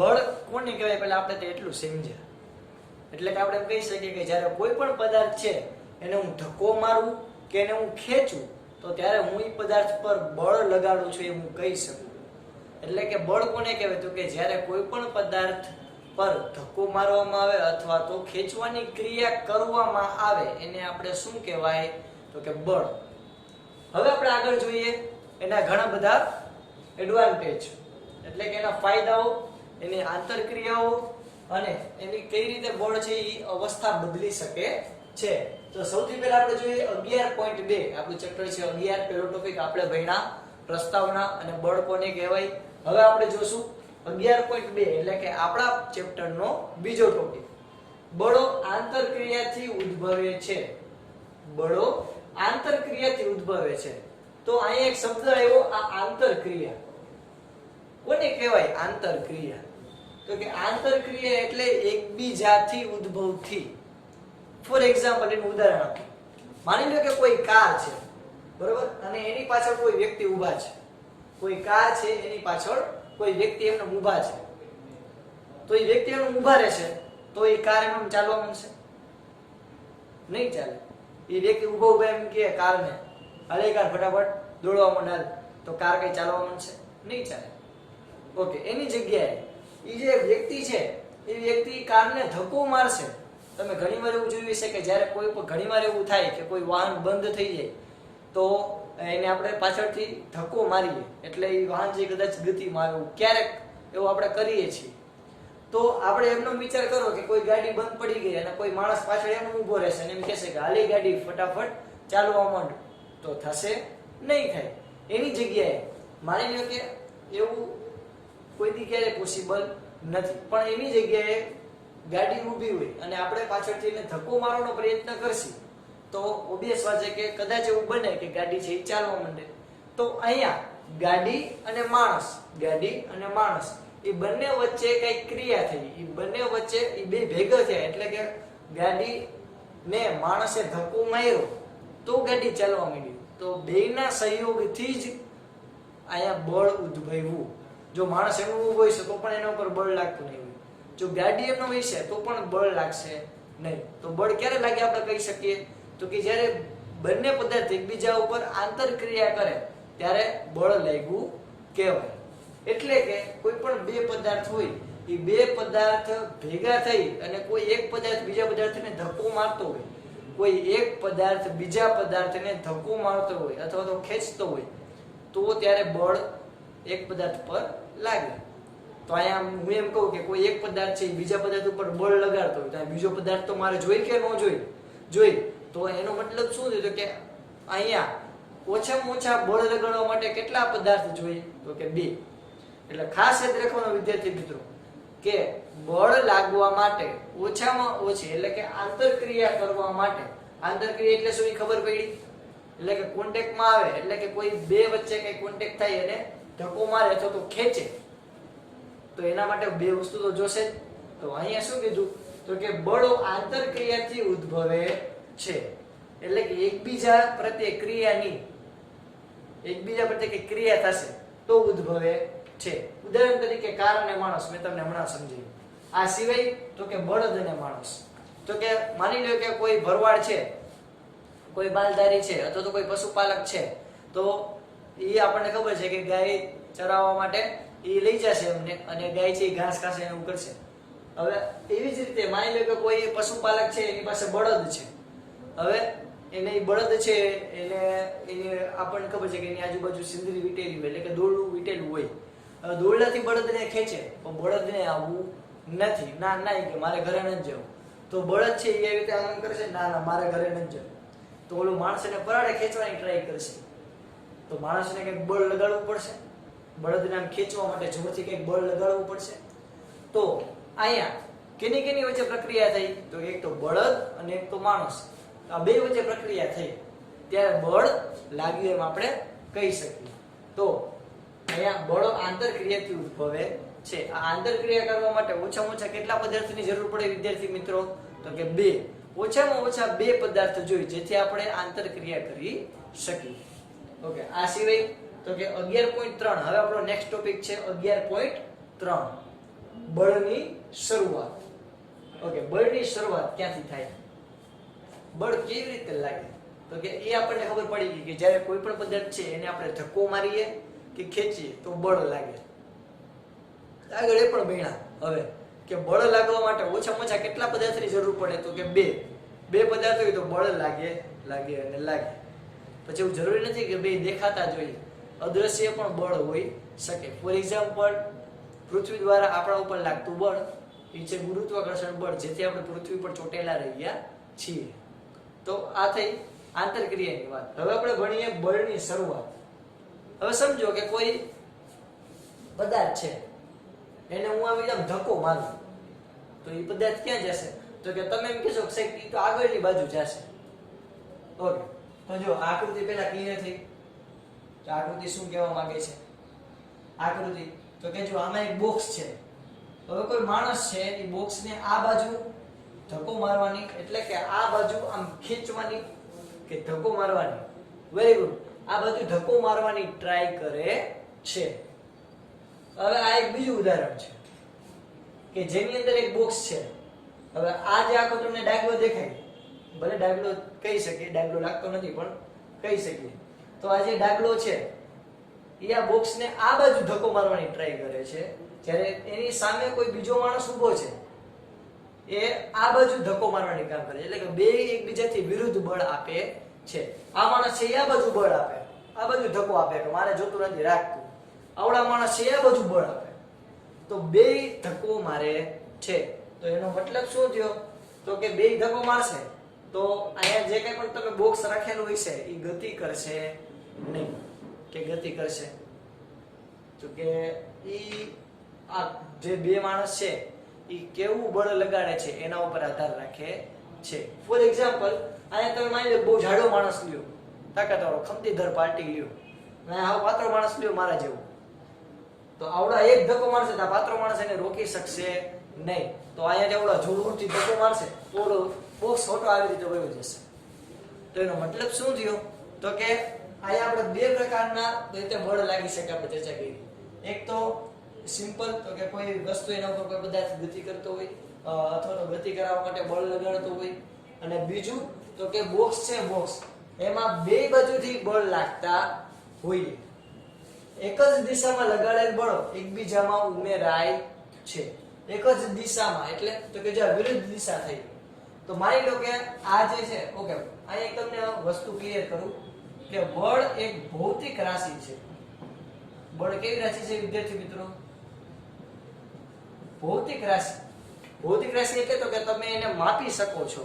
બળ કોને કહેવાય પહેલા આપણે તે એટલું સમજ્યા. એટલે કે આપણે કહી શકીએ કે જ્યારે કોઈ પણ પદાર્થ છે એને હું ધક્કો મારું કે એને હું ખેંચું તો ત્યારે હું એ પદાર્થ પર બળ લગાડું છું એ હું કહી શકું. એટલે કે બળ કોને કહેવાય તો કે જ્યારે કોઈ પણ પદાર્થ પર ધક્કો મારવામાં આવે અથવા તો ખેંચવાની ક્રિયા કરવામાં આવે એને આપણે શું કહેવાય તો કે બળ. હવે આપણે આગળ જોઈએ એના ઘણા બધા એડવાન્ટેજ એટલે કે એના ફાયદાઓ, એની આંતરક્રિયાઓ અને એની કઈ રીતે બળ છે એ અવસ્થા બદલી શકે છે. તો સૌથી પહેલા આપણે જોઈએ 11.2 આપણું ચેપ્ટર છે 11. પહેલો ટોપિક આપણે ભણ્યા પ્રસ્તાવના અને બળ કોને કહેવાય. હવે આપણે જોશું 11.2 એટલે કે આપણા ચેપ્ટરનો બીજો ટોપિક બળો આંતરક્રિયાથી ઉદ્ભવે છે. બળો આંતરક્રિયાથી ઉદ્ભવે છે. તો અહીં એક શબ્દ આવ્યો આ આંતરક્રિયા. કોને કહેવાય આંતરક્રિયા તો કે આંતરક્રિયા એટલે એકબીજાથી ઉદ્ભવથી. ફોર એક્ઝામ્પલ એનું ઉદાહરણ આપો. માની લો કે કોઈ કાર છે બરોબર અને એની પાછળ કોઈ વ્યક્તિ ઊભા છે. કોઈ કાર છે એની પાછળ કોઈ વ્યક્તિ એમને ઊભા છે. તો એ વ્યક્તિ એમને ઊભા રહેશે તો એ કાર એમ ચાલવા માંડશે? નહીં ચાલે. એ વ્યક્તિ ઊભો ઊભા એમ કે કારને હાલે કાર ફટાફટ દોડવા માંડ તો કાર કઈ ચાલવા માંડશે? નહીં ચાલે. ઓકે, એની જગ્યાએ એ જે વ્યક્તિ છે એ વ્યક્તિ કારને ધક્કો મારશે. તમે ઘણીવાર એવું જોયું છે કે જ્યારે કોઈ ઘણીવાર એવું થાય કે કોઈ વાહન બંધ થઈ જાય તો એને આપણે પાછળથી ધક્કો મારીએ એટલે એ વાહન જે કદાચ ગતિમાં આવે ક્યારેક એવું આપણે કરીએ છીએ. તો આપણે એમનો વિચાર કરો કે કોઈ ગાડી બંધ પડી ગઈ અને કોઈ માણસ પાછળ એમ ઊભો રહેશે અને એમ કહેશે કે હાલી ગાડી ફટાફટ ચાલવા માંડ તો થશે? નહીં થાય. એની જગ્યાએ માની લો કે એવું કોઈ દી ક્યારે પોસિબલ નથી પણ એની જગ્યાએ ગાડી ઊભી હોય અને આપણે પાછળથી એને ધક્કો મારવાનો પ્રયત્ન કરશી તો ઓબ્વિયસ વાત છે કે કદાચ એવું બને કે ગાડી છે એ ચાલવા માંડે. તો અહીંયા ગાડી અને માણસ એ બંને વચ્ચે કઈ ક્રિયા થઈ. એ બંને વચ્ચે એ બે ભેગા થયા એટલે કે ગાડી ને માણસે ધક્કો માર્યો તો ગાડી ચાલવા માંડી. તો બેયના સહયોગથી જ અહીંયા બળ ઉદ્ભવ્યું. જો માણસ એનું ઊભો હશે તો પણ એના ઉપર બળ લાગતું નહીં હોય. જો ગાડી એમનો હશે તો પણ બળ લાગશે નહીં. તો બળ ક્યારે લાગે આપણે કહી શકીએ તો કે જ્યારે બંને પદાર્થ એકબીજા ઉપર આંતરક્રિયા કરે ત્યારે બળ લાગ્યું કહેવાય. એટલે કે કોઈ પણ બે પદાર્થ હોય એ બે પદાર્થ ભેગા થઈ અને કોઈ એક પદાર્થ બીજા પદાર્થને ધક્કો મારતો હોય, કોઈ એક પદાર્થ બીજા પદાર્થને ધક્કો મારતો હોય અથવા તો ખેંચતો હોય તો ત્યારે બળ એક પદાર્થ પર લાગે. તો અહીંયા હું એમ કહું કે કોઈ એક પદાર્થ છે બીજા પદાર્થ ઉપર બળ લગાડતો હોય તો બીજો પદાર્થ તો મારે જોઈ કે ન જોઈ તો એનો મતલબ શું થયો કે અહીંયા ઓછામાં ઓછા બળ લગાડવા માટે કેટલા પદાર્થ જોઈએ તો કે બે. એટલે ખાસ યાદ રાખવાનું વિદ્યાર્થી મિત્રો કે બળ લાગવા માટે ઓછામાં ઓછી એટલે કે આંતરક્રિયા કરવા માટે, આંતરક્રિયા એટલે શું એ ખબર પડી એટલે કે કોન્ટેક્ટમાં આવે એટલે કે કોઈ બે વચ્ચે કઈ કોન્ટેક્ટ થાય અને ધક્કો મારે અથવા તો ખેંચે તો એના માટે બે વસ્તુ તો જોશે જ. તો અહીંયા શું કીધું તો કે બળો આંતરક્રિયાથી ઉદ્ભવે છે. એટલે કે એકબીજા પ્રત્યે ક્રિયા થશે તો ઉદ્ભવે છે. ઉદાહરણ તરીકે કાર અને માણસ મેં તમને હમણાં સમજાવ્યું. આ સિવાય તો કે બળદ અને માણસ તો કે માની લો કે કોઈ ભરવાડ છે, કોઈ માલધારી છે અથવા તો કોઈ પશુપાલક છે તો એ આપણને ખબર છે કે ગાય ચરાવવા માટે એ લઈ જશે એમને અને ગાય છે એ ઘાસ ખાશે એવું કરશે. હવે એવી જ રીતે માની લો કે કોઈ પશુપાલક છે એની પાસે બળદ છે. હવે એને બળદ છે એને આપણને ખબર છે કે એની આજુબાજુ સિંદરી વીટેલી હોય એટલે કે દોરડું વીટેલું હોય. હવે દોરડાથી બળદને ખેંચે પણ બળદને આવવું નથી. ના કે મારે ઘરે નથી જવું તો બળદ છે એ રીતે આમ કરશે ના મારે ઘરે નથી જવું તો ઓલો માણસ એને પરાડે ખેંચવાની ટ્રાય કરશે તો માણસને કંઈક બળ લગાડવું પડશે. બળદને આમ ખેંચવા માટે જોરથી કંઈક બળ લગાડવું પડશે. તો અહીંયા કેની વચ્ચે પ્રક્રિયા થઈ તો એક તો બળદ અને એક તો માણસ, આ બે વચ્ચે પ્રક્રિયા થઈ ત્યારે બળ લાગ્યું એમ આપણે કહી શકીએ. તો અહીંયા બળો આંતરક્રિયાથી ઉદ્ભવે છે. આ આંતરક્રિયા કરવા માટે ઓછામાં ઓછા કેટલા પદાર્થની જરૂર પડે વિદ્યાર્થી મિત્રો તો કે બે. ઓછામાં ઓછા બે પદાર્થ જોઈએ જેથી આપણે આંતરક્રિયા કરી શકીએ. ઓકે, આ સિવાય તો કે 11.3 હવે આપણો નેક્સ્ટ ટોપિક છે 11.3 બળની શરૂઆત. ઓકે, બળની શરૂઆત ક્યાંથી થાય? બળ કેવી રીતે લાગે? તો કે એ આપણને ખબર પડી ગઈ કે જ્યારે કોઈ પણ પદાર્થ છે એને આપણે ધક્કો મારીએ કે ખેંચીએ તો બળ લાગે. આગળ એ પણ ભણ્યા હવે કે બળ લાગવા માટે ઓછામાં ઓછા કેટલા પદાર્થની જરૂર પડે? તો કે બે પદાર્થ હોય તો બળ લાગે અને લાગે. પછી એવું જરૂરી નથી કે બે દેખાતા જ હોય, અદ્રશ્ય પણ બળ હોઈ શકે. ફોર એક્ઝામ્પલ, પૃથ્વી દ્વારા આપણા ઉપર લાગતું બળ એ છે ગુરુત્વાકર્ષણ બળ, જેથી આપણે પૃથ્વી પર ચોટેલા રહ્યા છીએ. તો આ થઈ આંતરક્રિયાની વાત. હવે આપણે ભણીએ બળની શરૂઆત. હવે સમજો કે કોઈ પદાર્થ છે એને હું આવી આમ ધક્કો મારું તો એ પદાર્થ ક્યાં જશે? તો કે તમે એમ કહેશો કે એ તો આગળની બાજુ જશે. ઓકે, તો જો આકૃતિ પહેલા ક્લિયર થઈ. તો આકૃતિ શું કહેવા માંગે છે? આકૃતિ તો કે જો આમાં એક બોક્સ છે. હવે કોઈ માણસ છે એ બોક્સને આ બાજુ ધક્કો મારવાની, એટલે કે આ બાજુ આમ ખેંચવાની કે ધક્કો મારવાની, વેરી ગુડ, આ બાજુ ધક્કો મારવાની ટ્રાય કરે છે. હવે આ એક બીજું ઉદાહરણ છે કે જેની અંદર એક બોક્સ છે. હવે આ જે આખો તમને ડાયગ્રામ દેખાય, ભલે ડાયગ્રામ કહી શકીએ, ડાયગ્રામ લાગતો નથી પણ કહી શકીએ. તો આ જે ડાયગ્રામ છે એ આ બોક્સને આ બાજુ ધક્કો મારવાની ટ્રાય કરે છે, જ્યારે એની સામે કોઈ બીજો માણસ ઊભો છે એ આ બાજુ ધક્કો મારવાની કામ કરે છે. એટલે કે બે એકબીજાથી વિરુદ્ધ બળ આપે છે. આ માણસ છે આ બાજુ બળ આપે, આ બાજુ ધક્કો આપે કે મારે જોતું નથી રાખતું. આવડા માણસ છે આ બાજુ બળ આપે, તો બે ધક્કો મારે છે. તો એનો મતલબ શું થયો? તો કે બે ધક્કો મારશે તો અહીંયા જે કંઈ પણ તમે બોક્સ રાખેલું હોય છે એ ગતિ કરશે નહીં. કે ગતિ કરશે તો કે આ જે બે માણસ છે એ કેવું બળ લગાડે છે એના ઉપર આધાર રાખે છે. ફોર એક્ઝામ્પલ, અહીંયા તમે માની લો બહુ જાડો માણસ લ્યો, તાકાતવાળો ખમતીધર પાર્ટી લ્યો, અને આવો પાતળો માણસ લ્યો મારા જેવો, તો આવડા એક ધક્કો મારશે તો આ પાતળો માણસ એને રોકી શકશે નહીં. તો અહીંયા આવડા જોરથી ધક્કો મારશે તો બોક્સ ફોટો આવી રીતે વયો જશે. તો એનો મતલબ શું થયો? તો કે અહીંયા આપણે બે પ્રકારના રીતે બળ લાગી શકે આપણે ચર્ચા કરી. એક તો સિમ્પલ, તો કે કોઈ વસ્તુ એના ઉપર કોઈ પદાર્થ ગતિ કરતો હોય અથવા તો ગતિ કરાવવા માટે બળ લગાડતો હોય. અને બીજું તો કે બોક્સ છે, બોક્સ એમાં બે બાજુથી બળ લાગતા હોય. એક જ દિશામાં લગાડેલ બળો એકબીજામાં ઉમેરાય છે. એક જ દિશામાં એટલે તો કે જો વિરુદ્ધ દિશા થઈ. તો માની લો કે આ જે છે, ઓકે, અહીં એક તમને વસ્તુ ક્લિયર કરું કે બળ એક ભૌતિક રાશિ છે. બળ કેવી રાશિ છે વિદ્યાર્થી મિત્રો? ભૌતિક રાશિ. ભૌતિક રાશિ એટલે તો કે તમે એને માપી શકો છો.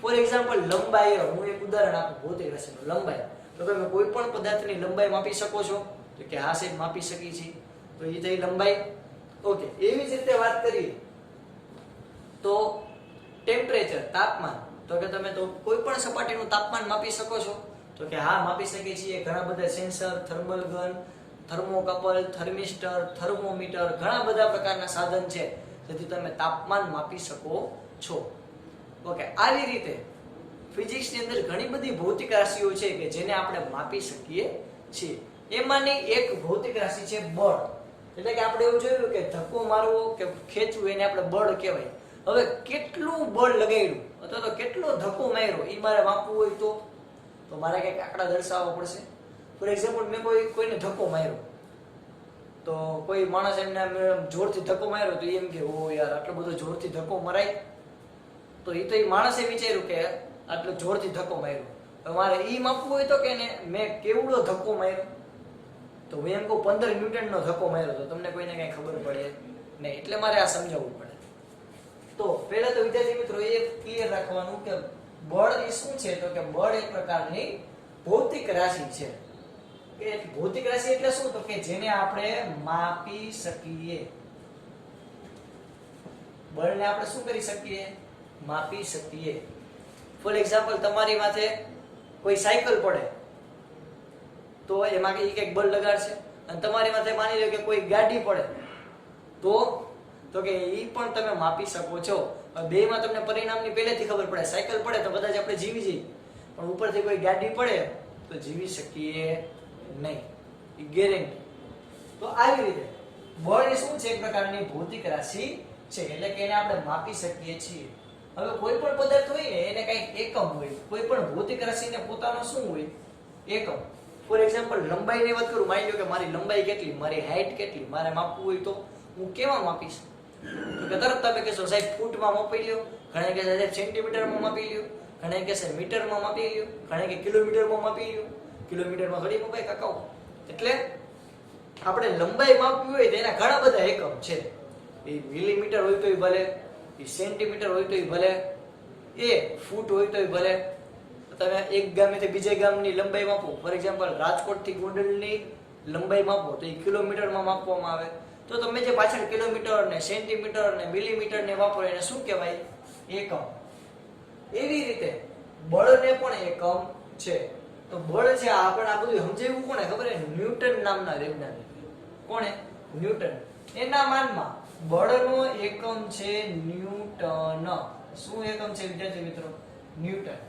ફોર એક્ઝામ્પલ, લંબાઈ, હું એક ઉદાહરણ આપું ભૌતિક રાશિનું. લંબાઈ, તો તમે કોઈ પણ પદાર્થની લંબાઈ માપી શકો છો? તો કે હા સાહેબ માપી શકીએ છીએ. તો એ થઈ લંબાઈ. ઓકે, એવી જ રીતે વાત કરીએ તો ટેમ્પરેચર, તાપમાન, તો કે તમે તો કોઈ પણ સપાટીનું તાપમાન માપી શકો છો? તો કે હા માપી શકીએ છીએ. ઘણા બધા sensor, thermal gun, thermocouple, thermistor, thermometer, ઘણા બધા પ્રકારના સાધન છે જેથી તમે તાપમાન માપી શકો છો. ઓકે, આવી રીતે ફિઝિક્સની અંદર ઘણી બધી ભૌતિક રાશિઓ છે કે જેને આપણે માપી શકીએ છીએ. એમાંની એક ભૌતિક રાશિ છે બળ. એટલે કે આપણે એવું જોયું કે ધક્કો મારવો કે ખેંચવું એને આપણે બળ કહેવાય. હવે કેટલું બળ લગાડ્યું અથવા તો કેટલો ધક્કો માર્યો એ મારે માપવું હોય તો મારે કંઈક આંકડા દર્શાવવા પડશે. ફોર એક્ઝામ્પલ, મેં કોઈને ધક્કો માર્યો તો કોઈ માણસ એમને જોરથી ધક્કો માર્યો તો એમ કે ઓ યાર આટલો બધો જોરથી ધક્કો મરાય, તો એ માણસે વિચાર્યું કે આટલો જોરથી ધક્કો માર્યો. હવે મારે એ માપવું હોય તો કે મેં કેવડો ધક્કો માર્યો, તો હું એમ કહું 15 ન્યૂટનનો ધક્કો માર્યો, તો તમને કોઈને કઈ ખબર પડે નહીં. એટલે મારે આ સમજાવવું પડે. તો પહેલા તો વિદ્યાર્થી મિત્રો એ ક્લિયર રાખવાનું કે બળ એ શું છે? તો કે બળ એક પ્રકારની ભૌતિક રાશિ છે. કે ભૌતિક રાશિ એટલે શું? તો કે જેને આપણે માપી શકીએ. બળને આપણે શું કરી શકીએ? માપી શકીએ. ફોર એક્ઝામ્પલ, તમારી માથે કોઈ સાયકલ પડે તો એમાં એક બળ લગાડશે, અને તમારી માથે માની લો કે કોઈ ગાડી પડે તો કે એ પણ તમે માપી શકો છો. બેમાં તમને પરિણામની પહેલેથી ખબર પડે. સાયકલ પડે તો કદાચ આપણે જીવી જઈએ, પણ ઉપરથી કોઈ ગાડી પડે તો જીવી શકીએ નહીં, એ ગેરંટી. તો આવી રીતે બળ એ શું છે? એક પ્રકારની ભૌતિક રાશિ છે, એટલે કે એને આપણે માપી શકીએ છીએ. હવે કોઈ પણ પદાર્થ હોય ને એને કઈક એકમ હોય. કોઈ પણ ભૌતિક રાશિને પોતાનો શું હોય? એકમ. ફોર એક્ઝામ્પલ લંબાઈની વાત કરું, માની લો કે મારી લંબાઈ કેટલી, મારી હાઈટ કેટલી, મારે માપવું હોય તો હું કેવા માપીશ? તો કે તરત તમે કહેશો સાહેબ ફૂટમાં માપી લ્યો, ઘણા કહે સાહેબ સેન્ટીમીટરમાં માપી લ્યો, ઘણા કહે છે મીટરમાં માપી લ્યો, ઘણા કે કિલોમીટરમાં માપી લ્યો. કિલોમીટરમાં ઘડી મપાય કાકાઓ. એટલે આપણે લંબાઈ માપવી હોય તો એના ઘણા બધા એકમ છે. એ મિલીમીટર હોય તોય ભલે, એ સેન્ટીમીટર હોય તોય ભલે, એ ફૂટ હોય તોય ભલે. તમે એક ગામેથી બીજે ગામની લંબાઈ માપો, ફોર એક્ઝામ્પલ રાજકોટ થી ગોંડલની લંબાઈ માપો તો એ કિલોમીટરમાં માપવામાં આવે. તો તમે જે પાછળ કિલોમીટર ને સેન્ટીમીટર ને મિલીમીટર ને વાપરો એને શું કહેવાય? એકમ. એવી રીતે બળને પણ એકમ છે. તો બળ છે આપણે આ બધું સમજાવ્યું કોને ખબર? ન્યૂટન નામના વૈજ્ઞાનિક. કોણે? ન્યૂટન. એના માનમાં બળનો એકમ છે ન્યૂટન. શું એકમ છે વિદ્યાર્થી મિત્રો? ન્યૂટન.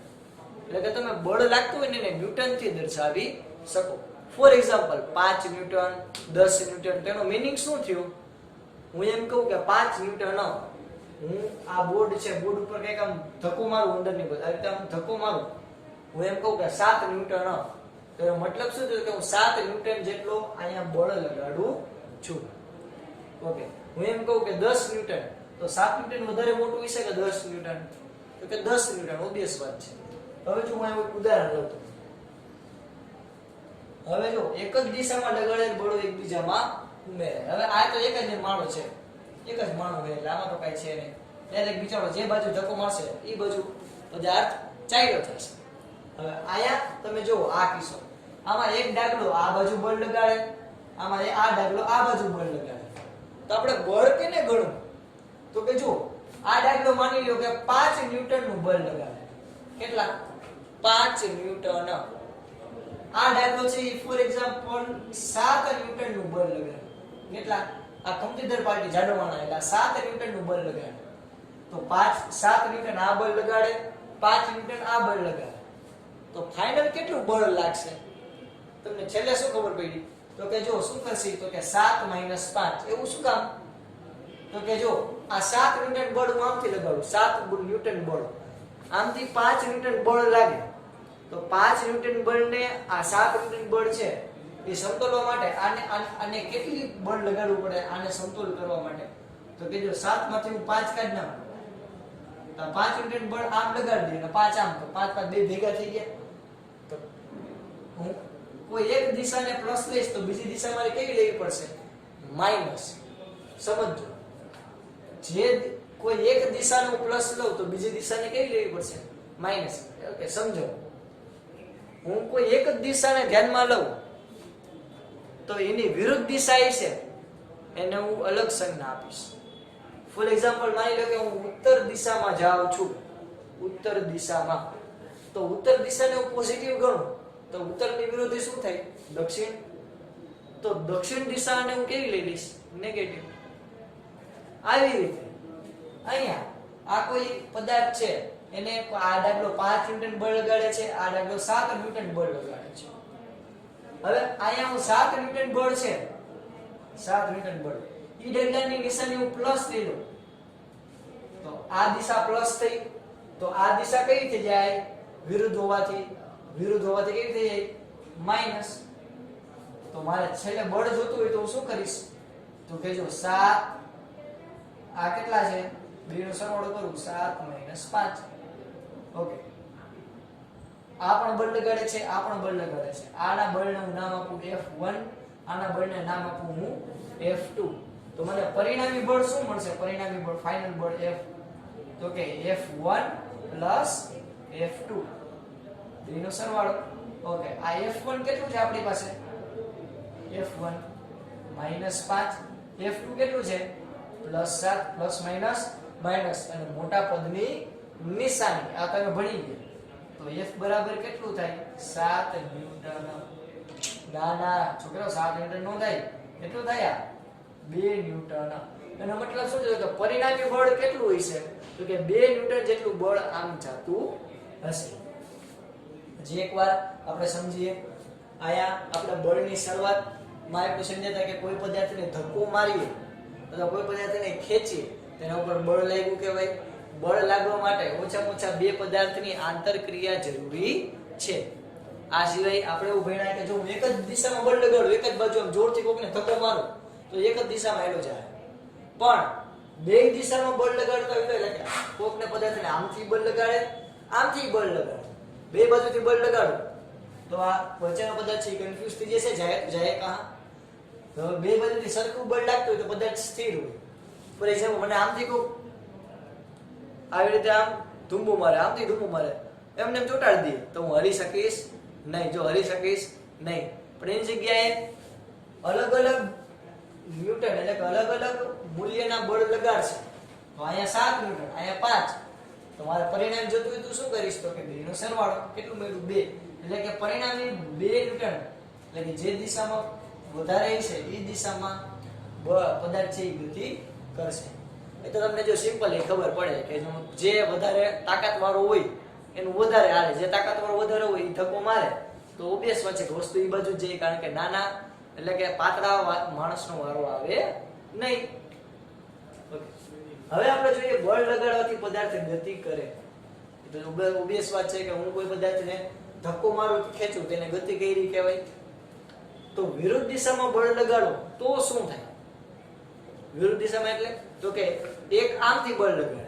એટલે કે તમે બળ લાગતું હોય ને એને ન્યૂટન થી દર્શાવી શકો. ફોર એક્ઝામ્પલ 5 ન્યૂટન, 10 ન્યૂટન, તેનો મીનિંગ શું થયું? હું એમ કહું કે 5 ન્યૂટન, હું આ બોર્ડ છે, બોર્ડ ઉપર કંઈક આમ ધક્કો મારું અંદરની બાજુ, આ રીતે આમ ધક્કો મારું, હું એમ કહું કે 7 ન્યૂટન, તો એનો મતલબ શું થયો? કે હું 7 ન્યૂટન જેટલો અહીંયા બળ લગાડું છું. ઓકે. હું એમ કહું કે 10 ન્યૂટન, તો 7 ન્યૂટન વધારે મોટું હશે કે 10 ન્યૂટન? તો કે 10 ન્યૂટન, ઓબ્વિયસ વાત છે. હવે જો હું એક ઉદાહરણ લઉં. હવે જો એક જ દિશામાં લગાડેલ બળો એકબીજામાં ઉમેરાય. હવે આ તો એક જ માળો છે, એક જ માળો છે, એટલે આમાં તો કઈ છે નહીં. ડાયરેક્ટ બિચારો જે બાજુ ધક્કો મારશે એ બાજુ પદાર્થ ચાલ્યો થશે. હવે આયા તમે જો આ કિસ્સો, આમાં એક ડાગલો આ બાજુ બળ લગાડે, આમાં આ ડાગલો આ બાજુ બળ લગાડે. તો આપણે બળ કેને ગણવું? તો કે જો આ ડાગલો માની લો કે 5 ન્યૂટન નું બળ લગાડે. કેટલા? 5 ન્યૂટન. આ ડાગલો છે એ ફોર એક્ઝામ્પલ 7 ન્યૂટન નું બળ લગાડે. કેટલા? આ કમ્પ્યુટર પાર્ટી જાડો માણા એટલે 7 ન્યૂટન નું બળ લગાડે. તો 7 ન્યૂટન આ બળ લગાડે, 5 ન્યૂટન આ બળ લગાડે. તો ફાઇનલ કેટલું બળ લાગશે? તમને છેલ્લે શું ખબર પડી? તો કે જો શું કરશે? તો કે 7 - 5. એવું શું કામ? તો કે જો આ 7 ન્યૂટન બળ હું આમથી લગાડું, 7 ન્યૂટન બળ, આમથી 5 ન્યૂટન બળ લાગે. તો 5 ન્યૂટન બળને આ 7 ન્યૂટન બળ છે એ સમતોલવા માટે આને કેટલી બળ લગાડવું પડે આને સમતોલ કરવા માટે? તો કે જો 7 માંથી હું 5 કાઢી નાખું તો 5 ન્યૂટન બળ આમ લગાડી દે અને 5 આમ, તો 5 5 બે ભેગા થઈ ગયા. તો હું કોઈ એક દિશાને પ્લસ લઈશ તો બીજી દિશા મારે કેવી લેવી પડશે? માઈનસ. સમજો, જે કોઈ એક દિશાનું પ્લસ લઉં તો બીજી દિશાને કેવી લેવી પડશે? માઈનસ. ઓકે, સમજો. હું કોઈ એક જ દિશાને ધ્યાનમાં લઉં તો એની વિરુદ્ધ દિશા એ છે એને હું અલગ સંજ્ઞા આપીશ. ફોર એક્ઝામ્પલ માની લો કે હું ઉત્તર દિશામાં જાઉં છું, ઉત્તર દિશામાં, તો ઉત્તર દિશાને હું પોઝિટિવ ગણું તો ઉત્તરની વિરુદ્ધ શું થાય? દક્ષિણ. તો દક્ષિણ દિશાને હું કેવી લઈ લઈશ? નેગેટિવ. આવી રીતે અહીંયા આ કોઈ પદાર્થ છે એને આ ડાગલો 5 ન્યૂટન બળ લગાડે છે, આ ડાગલો 7 ન્યૂટન બળ લગાડે છે. હવે અહીંયા હું 7 ન્યૂટન બળ છે, 7 ન્યૂટન બળ, ઈ ડાગલાની નિશાની હું પ્લસ લઈ લઉં તો આ દિશા પ્લસ થઈ, તો આ દિશા કઈ થઈ જાય? વિરુદ્ધ હોવાથી કેવી થઈ જાય? માઈનસ. તો મારે છેલ્લે બળ જોતું હોય તો હું શું કરીશ? તો કે જો 7 આ કેટલા છે? બેનો સરવાળો કરું, 7 - 5. ઓકે. આ પણ બળ લગાડે છે, આ પણ બળ લગાડે છે. આના બળને હું નામ આપું F1, આના બળને નામ આપું હું F2. તો મને પરિણામી બળ શું મળશે? પરિણામી બળ ફાઇનલ બળ F, તો કે F1 + F2 બેનો સરવાળો. ઓકે. આ F1 કેટલું છે આપણી પાસે? F1 -5. F2 કેટલું છે? +7 + માઈનસ અને મોટા પદની નિશાની આ તમે ભણી ગયા. તો F બરાબર કેટલું થાય? 7 ન્યૂટન. ના છોકરાઓ 7 ન્યૂટન નો થાય, કેટલું થાય? 2 ન્યૂટન. એનો મતલબ શું છે? કે પરિણામી બળ કેટલું હશે? તો કે 2 ન્યૂટન જેટલું બળ આમ જાતું હશે. હજી એકવાર આપણે સમજીએ. આયા આપણે બળની શરૂઆત માં એટલું સમજાતા કે કોઈ પદાર્થને ધક્કો મારીએ અથવા કોઈ પદાર્થને ખેંચીએ તેના ઉપર બળ લાગ્યું કહેવાય. બળ લાગવા માટે ઓછામાં ઓછા બે પદાર્થની આંતરક્રિયા જરૂરી છે. આ સિવાય આપણે એવું ભણ્યા કે જો હું એક જ દિશામાં બળ લગાડું, એક જ બાજુ આમ જોરથી કોકને ધક્કો મારું તો એક જ દિશામાં હેલો જાય. પણ બે દિશામાં બળ લગાડતા હોય એટલે કે કોકને પદાર્થને આમથી બળ લગાડે, આમથી બળ લગાડે, બે બાજુથી બળ લગાડો તો આ વચ્ચેનો પદાર્થ છે કન્ફ્યુઝ થઈ જશે, જાય કહા. તો બે બાજુથી સરખું બળ લાગતું હોય તો પદાર્થ સ્થિર હોય. ફોર એક્ઝામ્પલ મને આમથી કોક આવી રીતે આમ ધૂંબુ મારે, આમથી ધૂંબુ મારે, એમને એમ ચોંટાડી દે તો હું હરી શકીશ નહીં. જો હરી શકીશ નહીં, પણ એની જગ્યાએ અલગ અલગ ન્યૂટન એટલે કે અલગ અલગ મૂલ્યના બળ લગાડશે તો અહીંયા 7 ન્યૂટન, અહીંયા 5. તો મારે પરિણામ જોતું હોય તો શું કરીશ તો કે બેનો સરવાળો કેટલું મળ્યું 2, એટલે કે પરિણામી 2 ન્યૂટન, એટલે કે જે દિશામાં વધારે છે એ દિશામાં પદાર્થ છે એ ગતિ કરશે. એ તો તમને જો સિમ્પલ એ ખબર પડે કે જે વધારે તાકાત વાળો હોય એનું વધારે હાલે, જે તાકાત વાળો વધારે હોય એ ધક્કો મારે તો ઓબ્વિયસ વાત છે કે વસ્તુ એ બાજુ જ જાય, કારણ કે નાના એટલે કે પાતળા માણસનો વારો આવે નહીં. હવે આપણે જોઈએ બળ લગાડવાથી પદાર્થ ગતિ કરે. તો ઓબ્વિયસ વાત છે કે હું કોઈ પદાર્થને ધક્કો મારું ખેંચું તેને ગતિ કરી કહેવાય. તો વિરુદ્ધ દિશામાં બળ લગાડો તો શું થાય? વિરુદ્ધ દિશામાં એટલે તો કે એક આમથી બળ લગાડે,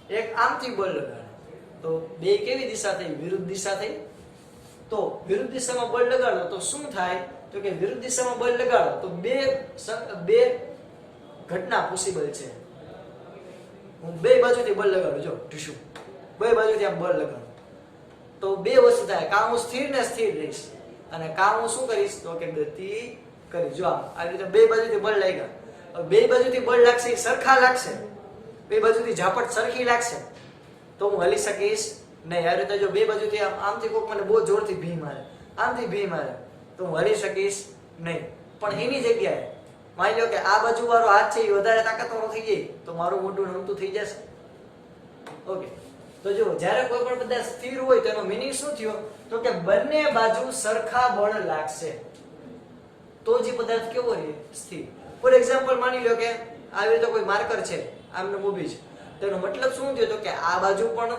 એક આમથી બળ લગાડે તો બે કેવી દિશા થઈ? વિરુદ્ધ દિશા થઈ. તો વિરુદ્ધ દિશામાં બળ લગાડો તો શું થાય? તો કે વિરુદ્ધ દિશામાં બળ લગાડો તો બે ઘટના પોસિબલ છે. હું બે બાજુથી બળ લગાડું, જો ટીશ્યુ બે બાજુથી આમ બળ લગાડું તો બે વસ્તુ થાય, કાં હું સ્થિર ને સ્થિર રહીશ અને કાં હું શું કરીશ તો કે ગતિ કરીશ. જો આવી રીતે બે બાજુથી બળ લાગ્યા, બે બાજુથી બળ લાગશે સરખા લાગશે, બે બાજુથી ઝાપટ સરખી લાગશે તો હું હલી શકીશ નહીં. આ રીતે જો બે બાજુથી આમથી કોક મને બહુ જોરથી ભી મારે, આમથી ભી મારે તો હું હલી શકીશ નહીં. પણ એની જગ્યાએ માની લો કે આ બાજુ વાળો હાથ છે એ વધારે તાકાતવાળો થઈ જાય તો મારું મોઢું નમતું થઈ જશે. ઓકે, તો જો જ્યારે કોઈ પણ પદાર્થ સ્થિર હોય તો એનો મીનિંગ શું થયો તો કે બંને બાજુ સરખા બળ લાગશે તો જે પદાર્થ કેવો રહે? સ્થિર. ફોર એક્ઝામ્પલ માની લો કે આવી રીતે કોઈ માર્કર છે, આમને ઊભી છે, તો એનો મતલબ શું થયો તો કે આ બાજુ પણ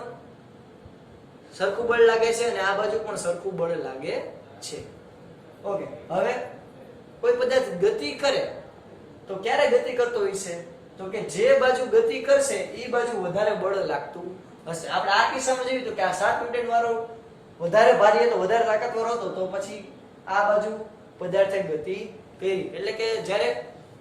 સરખું બળ લાગે છે અને આ બાજુ પણ સરખું બળ લાગે છે. ઓકે, હવે કોઈ પદાર્થ ગતિ કરે તો ક્યારે ગતિ કરતો હોય છે તો કે જે બાજુ ગતિ કરશે એ બાજુ વધારે બળ લાગતું હશે. આપણે આ કિસ્સામાં જોયું તો કે આ 7 ન્યૂટન વાળો વધારે ભારી હતો, વધારે તાકાતવાળો હતો તો પછી આ બાજુ પદાર્થે ગતિ કરી. એટલે કે જ્યારે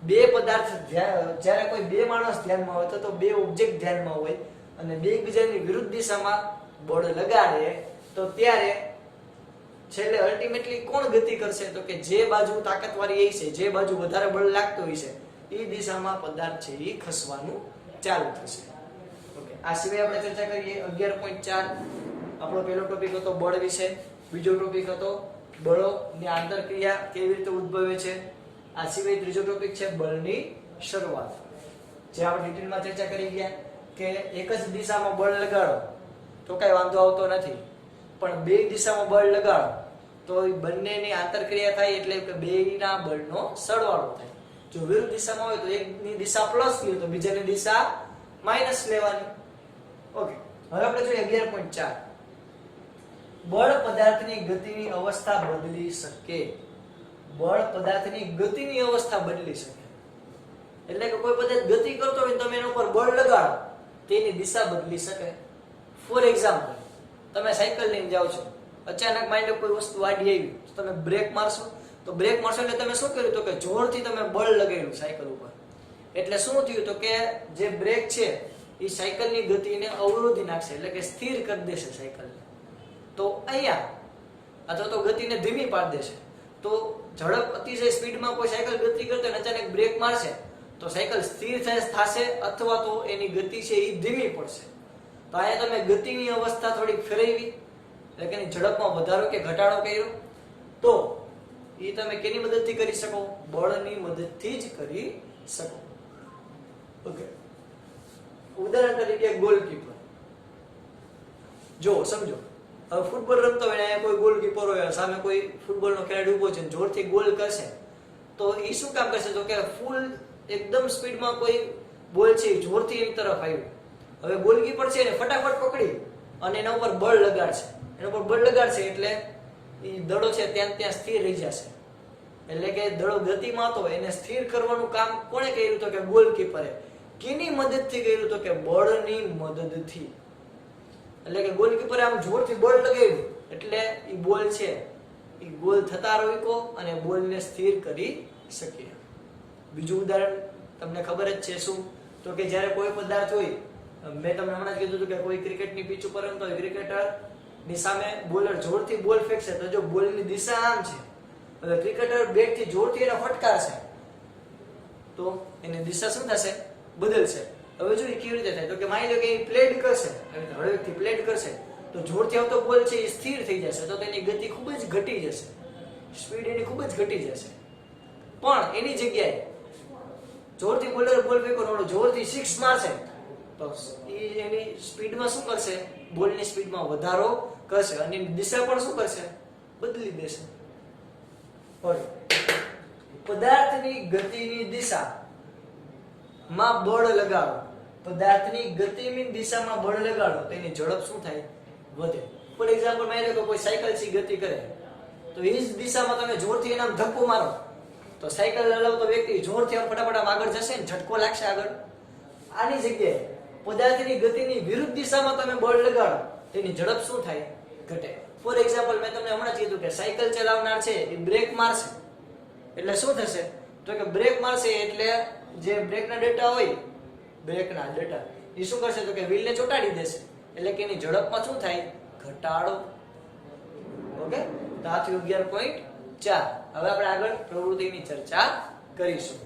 બે પદાર્થ જ્યારે કોઈ બે માણસ ધ્યાનમાં હોય તો બે ઓબ્જેક્ટ ધ્યાનમાં હોય અને બે એકબીજાની વિરુદ્ધ દિશામાં બળ લગાડે તો ત્યારે છેલ્લે અલ્ટિમેટલી કોણ ગતિ કરશે તો કે જે બાજુ તાકાતવાળી એ છે, જે બાજુ વધારે બળ લાગતું હોય છે એ દિશામાં પદાર્થ છે એ ખસવાનું ચાલુ થશે. ઓકે, આ સિવાય આપણે ચર્ચા કરીએ 11.4. આપણો પહેલો ટોપિક હતો બળ વિશે, બીજો ટોપિક હતો બળોની આંતરક્રિયા કેવી રીતે ઉદ્ભવે છે. આ સિવાય ત્રીજો ટોપિક છે બળની શરૂઆત, જે આપણે ડિટેલમાં ચર્ચા કરી ગયા કે એક જ દિશામાં બળ લગાડો તો કઈ વાંધો આવતો નથી, પણ બે દિશામાં બળ લગાડો તો બંનેની આંતરક્રિયા થાય એટલે કે બેના બળનો સરવાળો થાય. જો વિરુદ્ધ દિશામાં હોય તો એકની દિશા પ્લસ લે તો બીજાની દિશા માઈનસ લેવાની. ઓકે, હવે આપણે જોઈએ 11.4. બળ પદાર્થની ગતિની અવસ્થા બદલી શકે. બળ પદાર્થની ગતિની અવસ્થા બદલી શકે એટલે કે કોઈ પદાર્થ ગતિ કરતો હોય તમે એના ઉપર બળ લગાડો તેની દિશા બદલી શકે. ફોર એક્ઝામ્પલ, તમે સાયકલ લઈને જાઓ છો, અચાનક માની લો કોઈ વસ્તુ આડી આવી તો તમે બ્રેક મારશો, તો બ્રેક મારશો એટલે તમે શું કર્યું તો કે જોરથી તમે બળ લગાડ્યું સાયકલ ઉપર, એટલે શું થયું તો કે જે બ્રેક છે એ સાયકલની ગતિને અવરોધી નાખશે એટલે કે સ્થિર કરી દેશે સાયકલને. તો અહીંયા અથવા તો ગતિને ધીમી પાડી દેશે. તો ઝડપ અતિશય સ્પીડમાં કોઈ સાયકલ ગતિ કરતો હોય અચાનક બ્રેક મારશે તો સાયકલ સ્થિર થશે અથવા તો એની ગતિ છે એ ધીમી પડશે. તો અહીંયા તમે ગતિની અવસ્થા થોડીક ફેરવી એટલે કે એની ઝડપમાં વધારો કે ઘટાડો કર્યો તો એ તમે કેની મદદથી કરી શકો? બળની મદદથી જ કરી શકો. ઓકે, ઉદાહરણ તરીકે ગોલકીપર જો સમજો, હવે ફૂટબોલ રમતો હોય અહીંયા કોઈ ગોલકીપર હોય, સામે કોઈ ફૂટબોલનો ખેલાડી ઊભો છે જોરથી ગોલ કરશે તો એ શું કામ કરશે? તો કે ફૂલ એકદમ સ્પીડમાં કોઈ બોલ છે જોરથી એની તરફ આવ્યું. હવે ગોલકીપર છે એને ફટાફટ પકડી અને એના ઉપર બળ લગાડશે. એના ઉપર બળ લગાડશે એટલે એ દડો છે ત્યાં ત્યાં સ્થિર રહી જશે. એટલે કે દડો ગતિમાં હતો એને સ્થિર કરવાનું કામ કોણે કર્યું? તો કે ગોલકીપરે. કેની મદદથી કર્યું? તો કે બળની મદદથી. એટલે કે ગોલકીપરે આમ જોરથી બળ લગાવ્યું એટલે એ બોલ છે એ ગોલ થતા રોક્યો અને બોલને સ્થિર કરી શકીએ. બીજું ઉદાહરણ તમને ખબર જ છે શું? તો કે જ્યારે કોઈ પદાર્થ હોય, મેં તમને હમણાં જ કીધું હતું કે કોઈ ક્રિકેટની પીચ ઉપર રમતો હોય, ક્રિકેટરની સામે બોલર જોરથી બોલ ફેંકશે તો જો બોલની દિશા આમ છે, હવે ક્રિકેટર બેટથી જોરથી એને ફટકારશે તો એની દિશા શું થશે? બદલશે. હવે જો એ કેવી રીતે થાય? તો કે માની લો કે એ પ્લેડ કરશે, હળવેકથી પ્લેડ કરશે તો જોરથી આવતો બોલ છે એ સ્થિર થઈ જશે, તો તેની ગતિ ખૂબ જ ઘટી જશે, સ્પીડ એની ખૂબ જ ઘટી જશે. પણ એની જગ્યાએ જોરથી બોલર બોલ ફેંકો, જોરથી સિક્સ મારશે તો એ એની સ્પીડમાં શું કરશે? બોલની સ્પીડમાં વધારો કરશે અને એની દિશા પણ શું કરશે? બદલી દેશે. પદાર્થની ગતિની દિશામાં બળ લગાડો. પદાર્થની ગતિની દિશામાં બળ લગાડો તો એની ઝડપ શું થાય? વધે. ફોર એક્ઝામ્પલ માની લો કે કોઈ સાયકલ થી ગતિ કરે તો એ જ દિશામાં તમે જોરથી એના ધક્કો મારો તો સાયકલ ચલાવતો વ્યક્તિ જોરથી આમ ફટાફટ આગળ જશે ને ઝટકો લાગશે આગળ. આની જગ્યાએ પદાર્થની ગતિની વિરુદ્ધ દિશામાં તમે બળ લગાડો તેની ઝડપ શું થાય? ઘટે. ફોર એક્ઝામ્પલ મેં તમને હમણાં જ કીધું કે સાયકલ ચલાવનાર છે એ બ્રેક મારશે એટલે શું થશે? તો કે બ્રેક મારશે એટલે જે બ્રેકના ડેટા હોય, બ્રેકના ડેટા એ શું કરશે? તો કે વ્હીલને ચોંટાડી દેશે એટલે કે એની ઝડપમાં શું થાય? ઘટાડો. ઓકે, તો આ થયું 11.4. હવે આપણે આગળ પ્રવૃત્તિની ચર્ચા કરીશું.